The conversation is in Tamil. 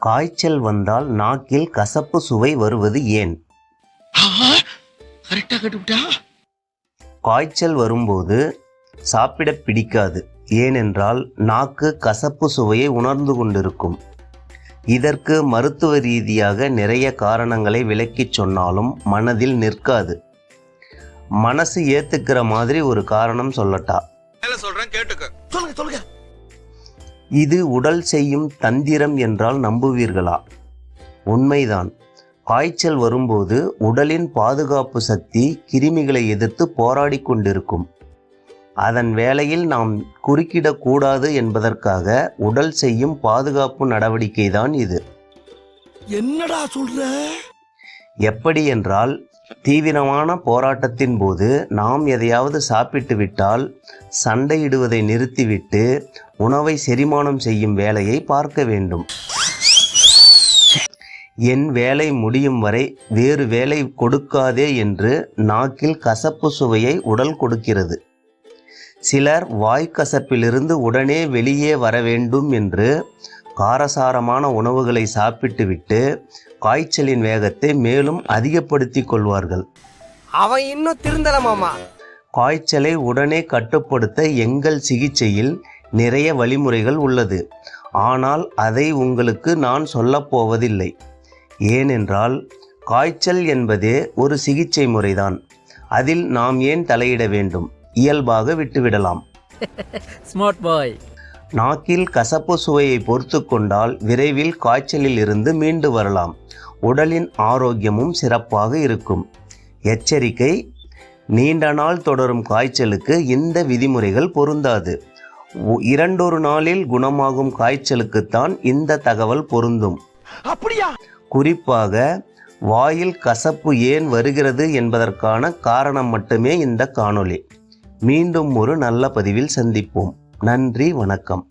காய்ச்சல் வந்தால் நாக்கில் கசப்பு சுவை வருவது ஏன்? காய்ச்சல் வரும்போது சாப்பிட பிடிக்காது. ஏனென்றால் நாக்கு கசப்பு சுவையை உணர்ந்து கொண்டிருக்கும். இதற்கு மருத்துவ ரீதியாக நிறைய காரணங்களை விளக்கிச் சொன்னாலும் மனதில் நிற்காது. மனசு ஏத்துக்கிற மாதிரி ஒரு காரணம் சொல்லட்டா? இது உடல் செய்யும் தந்திரம் என்றால் நம்புவீர்களா? உண்மைதான். காய்ச்சல் வரும்போது உடலின் பாதுகாப்பு சக்தி கிருமிகளை எதிர்த்து போராடி கொண்டிருக்கும். அதன் வேளையில் நாம் குறுக்கிடக்கூடாது என்பதற்காக உடல் செய்யும் பாதுகாப்பு நடவடிக்கை தான் இது. என்னடா சொல்ற? எப்படி என்றால், தீவிரமான போராட்டத்தின் போது நாம் எதையாவது சாப்பிட்டு விட்டால் சண்டையிடுவதை நிறுத்திவிட்டு உணவை செரிமானம் செய்யும் வேலையை பார்க்க வேண்டும். என் வேலை முடியும் வரை வேறு வேலை கொடுக்காதே என்று நாக்கில் கசப்பு சுவையை உடல் கொடுக்கிறது. சிலர் வாய்க்கசப்பிலிருந்து உடனே வெளியே வர வேண்டும் என்று காரசாரமான உணவுகளை சாப்பிட்டுவிட்டு காய்ச்சலின் வேகத்தை மேலும் அதிகப்படுத்தி கொள்வார்கள். அவன் இன்னும் திருந்தல மாமா. காய்ச்சலை உடனே கட்டுப்படுத்த எங்கள் சிகிச்சையில் நிறைய வழிமுறைகள் உள்ளது. ஆனால் அதை உங்களுக்கு நான் சொல்லப் போவதில்லை. ஏனென்றால் காய்ச்சல் என்பதே ஒரு சிகிச்சை முறைதான். அதில் நாம் ஏன் தலையிட வேண்டும்? இயல்பாக விட்டுவிடலாம். Smart boy. நாக்கில் கசப்பு சுவையை பொறுத்து கொண்டால் விரைவில் காய்ச்சலில் இருந்து மீண்டு வரலாம். உடலின் ஆரோக்கியமும் சிறப்பாக இருக்கும். எச்சரிக்கை: நீண்ட நாள் தொடரும் காய்ச்சலுக்கு இந்த விதிமுறைகள் பொருந்தாது. 2 நாளில் குணமாகும் காய்ச்சலுக்குத்தான் இந்த தகவல் பொருந்தும். அப்படியா? குறிப்பாக வாயில் கசப்பு ஏன் வருகிறது என்பதற்கான காரணம் மட்டுமே இந்த காணொளி. மீண்டும் ஒரு நல்ல பதிவில் சந்திப்போம். நன்றி, வணக்கம்.